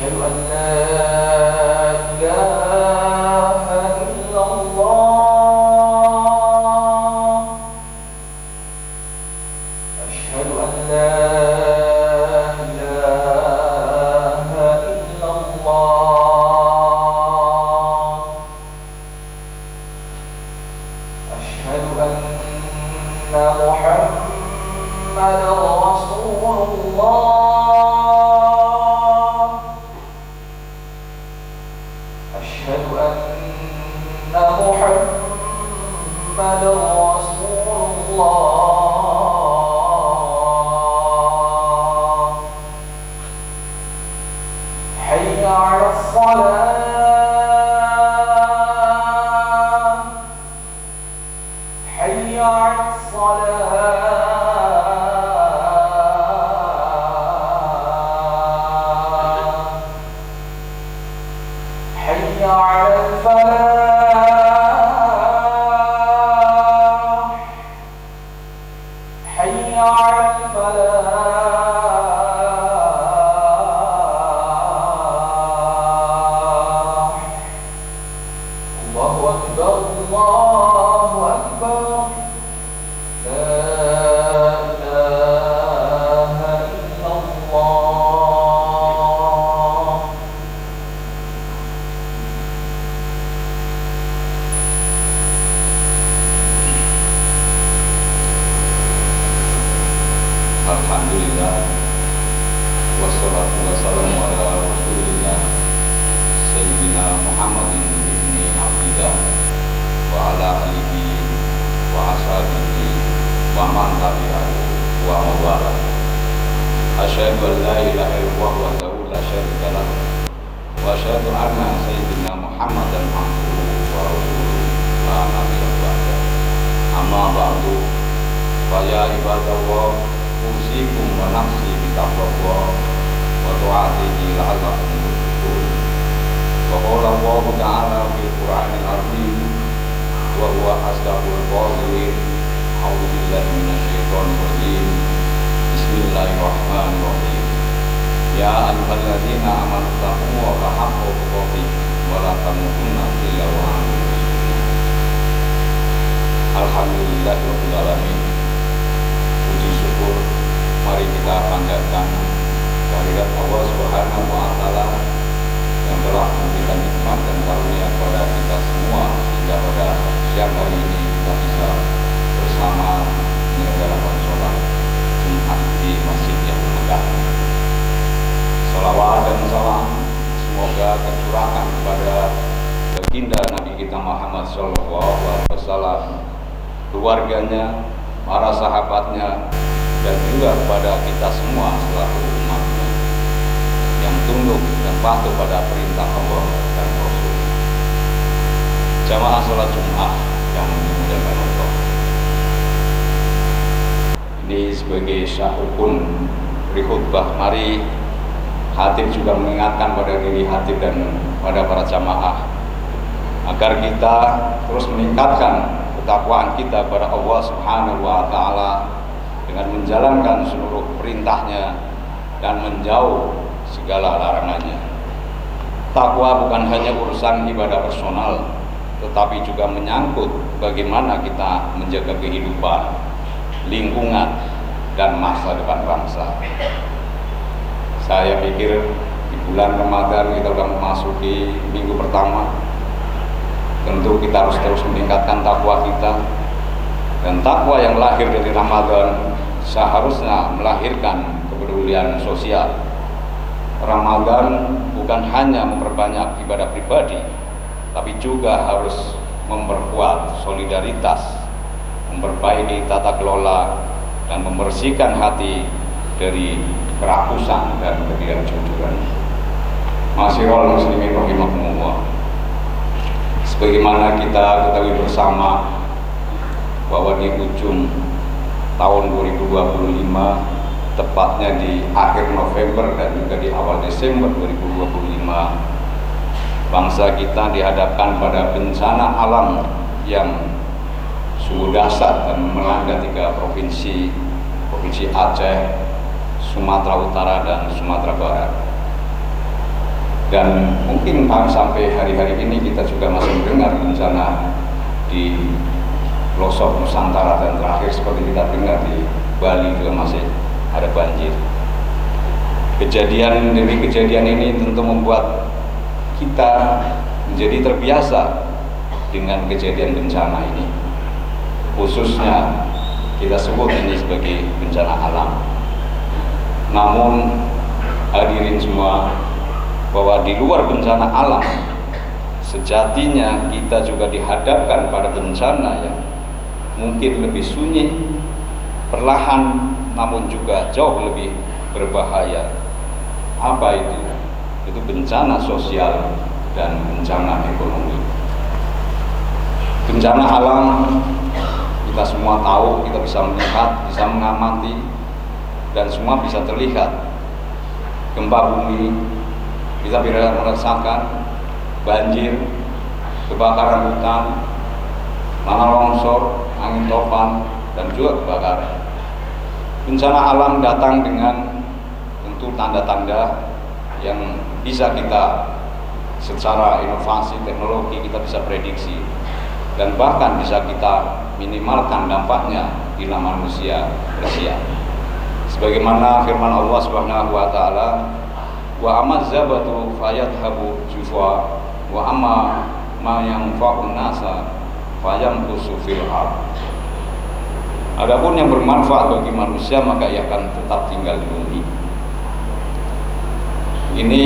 أشهد أن لا إله إلا الله. أشهد أن لا إله إلا الله. أشهد أن محمدا رسول الله. أشهد أن محمدا رسول الله. حي على الصلاة. حي على الصلاة. حي على الفلاح. حي على الفلاح. الله أكبر الله أكبر. لا إله إلا الله. Alhamdulillah, wassalatu wassalamu ala rasulillah Sayyidina Muhammadin ibni Abdillah wa ala alihi wa ashabihi wa man tabi'ahu wa mawala. Asyhadu an la ilaha illallah wahdahu la syarika lah wa asyhadu anna Sayyidina Muhammadan abduhu wa rasuluhu la nabiyya ba'da. Amma ba'du, fa ya ibadallah, usikum wa nafsi bitaqwallah wa ta'atihi la'allakum tuflihun. Wa qala Allah ta'ala fil Qur'anil azim wa huwa asdaqul qa'ilin. A'udzu billahi minasy syaithanir rajim. Bismillahirrahmanirrahim. Ya ayyuhalladzina amanu taqullaha haqqa tuqatih wa la tamutunna illa wa antum muslimun. Alhamdulillahirabbil alamin. Puji syukur mari kita panjatkan kehadirat Allah Subhanahu wa taala yang telah memberikan nikmat dan karunia kepada kita semua sehingga pada siang hari ini kita bisa bersama menyelenggarakan sholat Jumat di masjid yang megah. Salawat dan salam semoga tercurahkan kepada baginda Nabi kita Muhammad SAW, keluarganya, para sahabatnya, dan juga kepada kita semua selaku umatnya yang tunduk dan patuh pada perintah Allah dan Rasul. Jamaah sholat Jumat yang dimuliakan Allah, ini sebagai syahukun beri khutbah, mari hatib juga mengingatkan pada diri hatib dan pada para jamaah agar kita terus meningkatkan ketakwaan kita kepada Allah Subhanahu wa taala dengan menjalankan seluruh perintahnya dan menjauh segala larangannya. Takwa bukan hanya urusan ibadah personal, tetapi juga menyangkut bagaimana kita menjaga kehidupan, lingkungan, dan masa depan bangsa. Saya pikir di bulan Ramadan kita sudah memasuki minggu pertama. Tentu kita harus terus meningkatkan takwa kita, dan takwa yang lahir dari Ramadan seharusnya melahirkan kepedulian sosial. Ramadan bukan hanya memperbanyak ibadah pribadi, tapi juga harus memperkuat solidaritas, memperbaiki tata kelola, dan membersihkan hati dari kerakusan dan ketidakjujuran. Ma'asyiral muslimin rahimakumullah. Sebagaimana kita ketahui bersama bahwa di ujung tahun 2025, tepatnya di akhir November dan juga di awal Desember 2025, bangsa kita dihadapkan pada bencana alam yang sungguh dahsyat dan melanda 3 provinsi, Provinsi Aceh, Sumatera Utara, dan Sumatera Barat. Dan mungkin sampai hari-hari ini kita juga masih mendengar bencana di pelosok Nusantara, dan terakhir seperti kita dengar di Bali juga masih ada banjir. Kejadian demi kejadian ini tentu membuat kita menjadi terbiasa dengan kejadian bencana ini. Khususnya kita sebut ini sebagai bencana alam. Namun hadirin semua, bahwa di luar bencana alam, sejatinya kita juga dihadapkan pada bencana yang mungkin lebih sunyi, perlahan, namun juga jauh lebih berbahaya. Apa itu? Itu bencana sosial dan bencana ekonomi. Bencana alam kita semua tahu, kita bisa melihat, bisa mengamati, dan semua bisa terlihat. Gempa bumi, kita bisa merasakan banjir, kebakaran hutan, tanah longsor, angin topan, dan juga kebakaran. Bencana alam datang dengan tentu tanda-tanda yang bisa kita secara inovasi teknologi kita bisa prediksi, dan bahkan bisa kita minimalkan dampaknya bila manusia bersiap. Sebagaimana firman Allah Subhanahu wa taala, wa amaz zabatu fayadhabu jufa wa amma ma yanfa'un nasa fayamkusu fil ard. Adapun yang bermanfaat bagi manusia maka ia akan tetap tinggal di bumi. Ini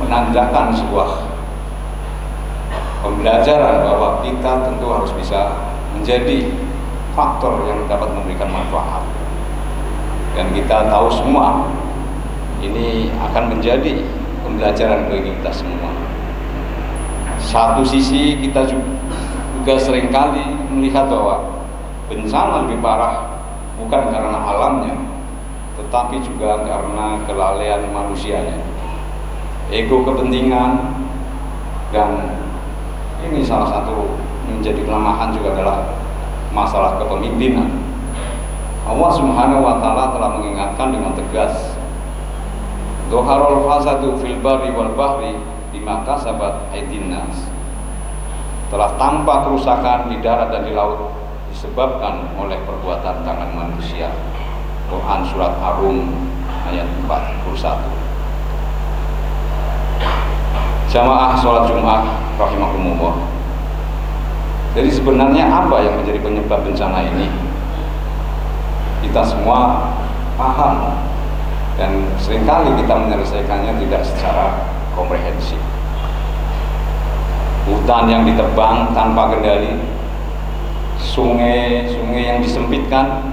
menandakan sebuah pembelajaran bahwa kita tentu harus bisa menjadi faktor yang dapat memberikan manfaat. Dan kita tahu semua ini akan menjadi pembelajaran bagi kita semua. Satu sisi kita juga seringkali melihat bahwa bencana lebih parah bukan karena alamnya, tetapi juga karena kelalaian manusianya, ego kepentingan, dan ini salah satu menjadi kelemahan juga adalah masalah kepemimpinan. Allah Subhanahu wa taala telah mengingatkan dengan tegas, Doharul fasadu fil barri wal bahri bima kasabat aydin nas. Telah tampak kerusakan di darat dan di laut disebabkan oleh perbuatan tangan manusia. Quran surat Ar-Rum ayat 41. Jamaah sholat Jumat rahimakumullah. Jadi sebenarnya apa yang menjadi penyebab bencana ini? Kita semua paham, dan seringkali kita menyelesaikannya tidak secara komprehensif. Hutan yang ditebang tanpa kendali, sungai yang disempitkan,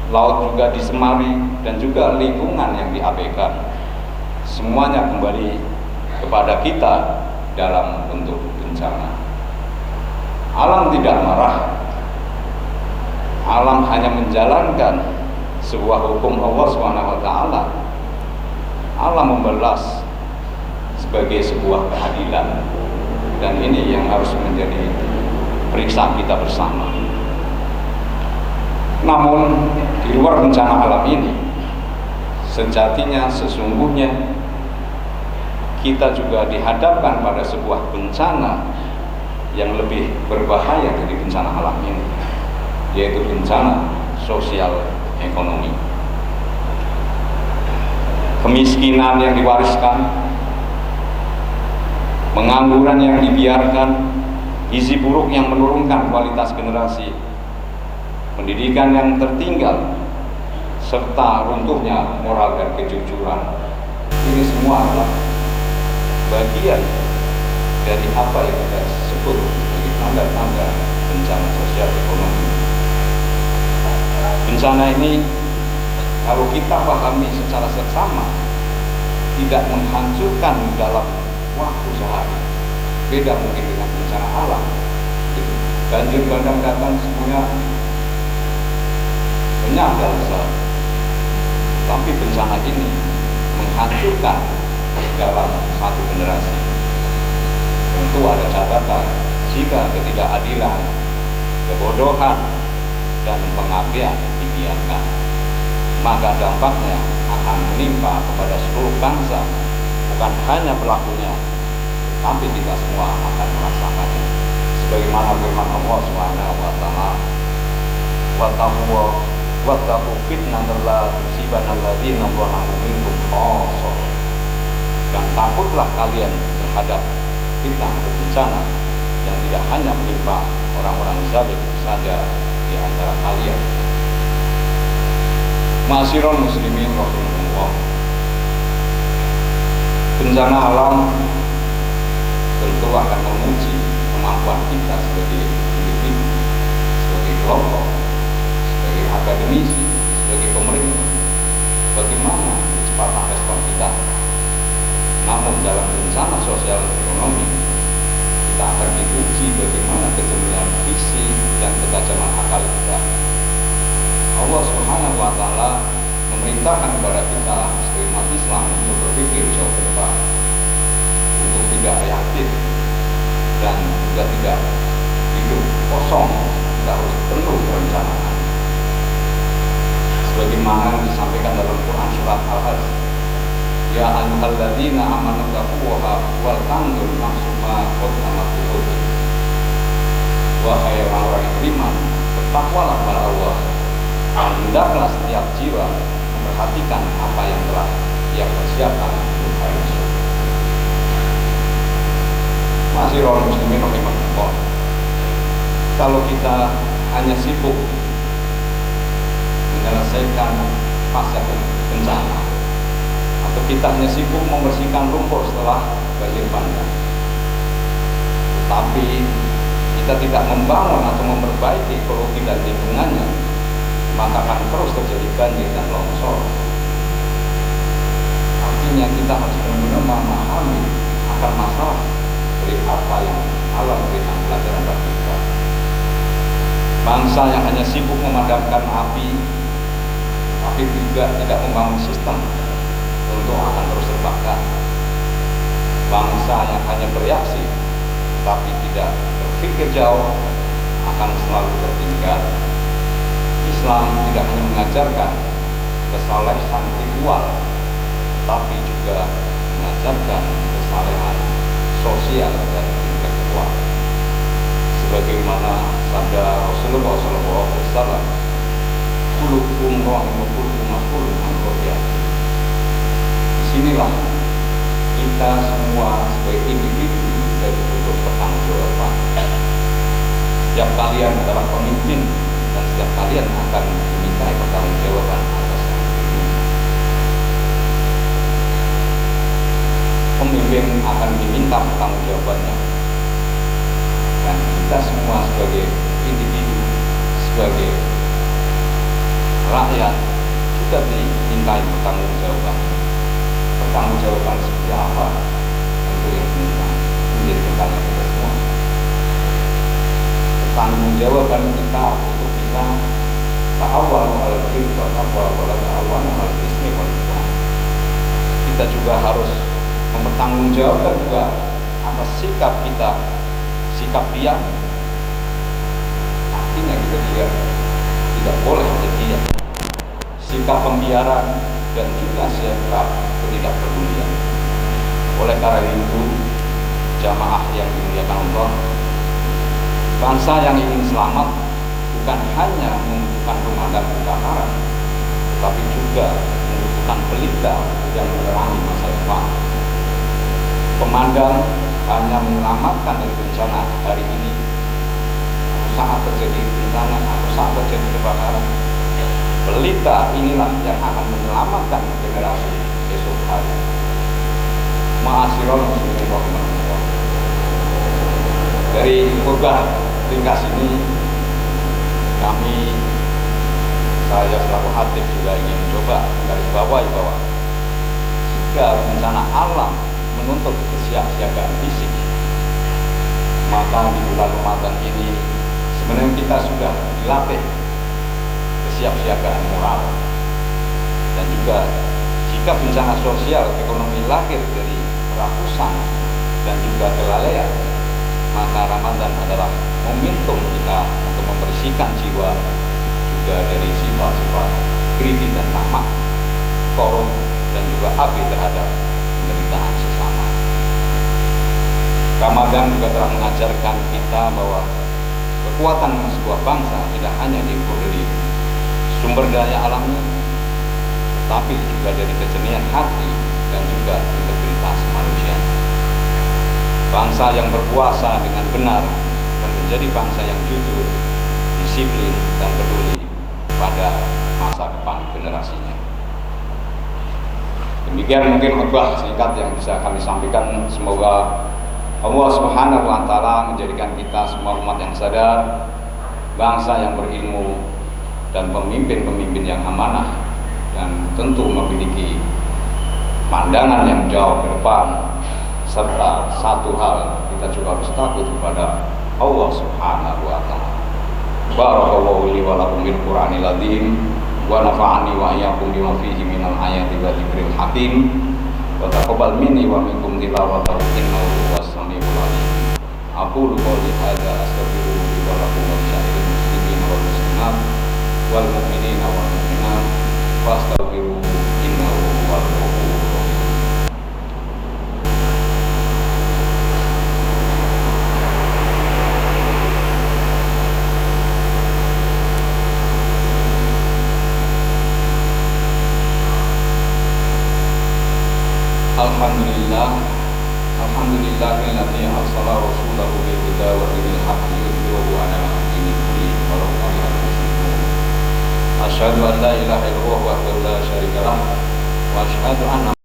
laut juga disemari, dan juga lingkungan yang diabaikan. Semuanya kembali kepada kita dalam bentuk bencana. Alam tidak marah. Alam hanya menjalankan sebuah hukum Allah SWT. Alam membalas sebagai sebuah keadilan, dan ini yang harus menjadi periksa kita bersama. Namun di luar bencana alam ini, sejatinya sesungguhnya kita juga dihadapkan pada sebuah bencana yang lebih berbahaya dari bencana alam ini, yaitu bencana sosial ekonomi. Kemiskinan yang diwariskan, pengangguran yang dibiarkan, gizi buruk yang menurunkan kualitas generasi, pendidikan yang tertinggal, serta runtuhnya moral dan kejujuran. Ini semua adalah bagian dari apa yang kita sebut sebagai tanda-tanda bencana sosial ekonomi. Bencana ini kalau kita pahami secara seksama, tidak menghancurkan dalam waktu sehari. Beda mungkin dengan bencana alam. Banjir bandang datang semuanya lenyap dalam sehari. Tapi bencana ini menghancurkan dalam satu generasi. Tentu ada catatan, jika ketidakadilan, kebodohan, dan pengabdian dibiarkan, maka dampaknya akan menimpa kepada seluruh bangsa, bukan hanya pelakunya, tapi kita semua akan merasakannya. Sebagaimana firman Allah Subhanahu wa taala, wattaqu fitnatan la tusibanna alladziina zalamu minkum khassah. Dan takutlah kalian terhadap fitnah atau bencana yang tidak hanya menimpa orang-orang zalim saja di antara kalian. Ma'asyiral muslimin rahimahullah, bencana alam tentu akan menguji kemampuan kita sebagai individu, sebagai kelompok, sebagai akademisi, sebagai pemerintah, bagaimana kecepatan respon kita. Namun dalam bencana sosial dan ekonomi, kita akan diuji bagaimana kejernihan visi dan ketajaman akal kita. Allah Subhanahu wa taala memerintahkan kepada kita sebagai umat Islam untuk berpikir jauh ke depan, untuk tidak reaktif dan juga tidak hidup kosong. Kita harus penuh perencanaan. Sebagaimana yang disampaikan dalam Quran surat Al-Hajj, ya ayyuhalladzina amanu taqullaha wal tanzur nafsum ma qaddamat lighad. Wahai orang-orang yang beriman, bertakwalah kepada Allah, dan hendaklah setiap jiwa memperhatikan apa yang telah Dia persiapkan untuk hari esok. Ma'asyiral muslimin rahimahullah, kalau kita hanya sibuk menyelesaikan pasca bencana, atau kita hanya sibuk membersihkan lumpur setelah banjir bandang, tetapi kita tidak membangun atau memperbaiki ekologi dan lingkungannya, maka akan terus terjadi banjir dan longsor. Artinya kita harus benar-benar memahami akar masalah dari apa yang alam berikan pelajaran bagi kita. Bangsa yang hanya sibuk memadamkan api, tapi juga tidak membangun sistem, tentu akan terus terbakar. Bangsa yang hanya bereaksi tapi tidak berpikir jauh akan selalu tertinggal. Islam tidak hanya mengajarkan kesalehan ritual, tapi juga mengajarkan kesalehan sosial dan intelektual. Sebagaimana sabda Rasulullah SAW, "Kullukum ra'in wa kullukum mas'ulun 'an ra'iyatihi." Disinilah kita semua sebagai individu dan untuk bertanggung-jawaban. Setiap kalian adalah pemimpin, dan setiap kalian akan dimintai pertanggungjawaban atas diri. Pemimpin akan diminta pertanggungjawabannya, dan kita semua sebagai individu, sebagai rakyat juga dimintai pertanggungjawaban. Pertanggungjawaban seperti apa? Tentu yang menjadi pertanyaan kita semua. Pertanggungjawaban kita untuk bisa ta'awwanu 'alal birri wa taqwa wa la ta'awwanu 'alal itsmi wal 'udwan. Kita juga harus mempertanggungjawabkan juga atas sikap kita, sikap diam. Artinya kita juga tidak boleh diam. Sikap pembiaran dan juga sikap ketidakpedulian. Oleh karena itu, jamaah yang dimuliakan Allah, bangsa yang ingin selamat bukan hanya membutuhkan pemadam kebakaran, tetapi juga membutuhkan pelita yang menerangi masa depan. Pemadam hanya menyelamatkan dari bencana hari ini, saat terjadi bencana atau saat terjadi kebakaran. Pelita inilah yang akan menyelamatkan generasi esok hari. Ma'asyiral muslimin rahimahullah, dari khutbah ringkas ini saya selaku khatib juga ingin mencoba menggarisbawahi bahwa jika bencana alam menuntut kesiapsiagaan fisik, maka di bulan Ramadan ini sebenarnya kita sudah dilatih kesiapsiagaan moral. Dan juga jika bencana sosial ekonomi lahir dari kerakusan dan juga kelalaian, maka Ramadan adalah momentum kita untuk membersihkan jiwa juga dari sifat-sifat greedy dan tamak, korup, dan juga api terhadap penderitaan sesama. Ramadan juga telah mengajarkan kita bahwa kekuatan sebuah bangsa tidak hanya diukur dari sumber daya alamnya, tapi juga dari kejernihan hati dan juga integritas manusia. Bangsa yang berpuasa dengan benar dan menjadi bangsa yang jujur, disiplin, dan peduli pada masa depan generasinya. Demikian mungkin khutbah singkat yang bisa kami sampaikan. Semoga Allah Subhanahu wa Ta'ala menjadikan kita semua umat yang sadar, bangsa yang berilmu, dan pemimpin-pemimpin yang amanah, dan tentu memiliki pandangan yang jauh ke depan. Serta satu hal, kita juga harus takut kepada Allah Subhanahu wa Ta'ala. Barakallahu li wa lakum bil Qur'anil azim wa nafa'ani wa iyyakum bima fihi minal ayati wa dzikril hakim wa taqabbal minni wa minkum tilawatahu innahu huwas samiul alim. Aqulu qouli hadza astaghfiruhu li wa lakum wa lisa'iril muslimina wal muslimat wal mu'minina wal mu'minat fastaghfiruhu innahu huwal ghafurur rahim. Alhamdulillahilladzi arsala rasulahu bil huda wa dinil haqqi yudhhirahu 'ala dini kullihi walau karihal musyrikun. Asyhadu an la ilaha illallah wahdahu la syarika lah wa asyhadu anna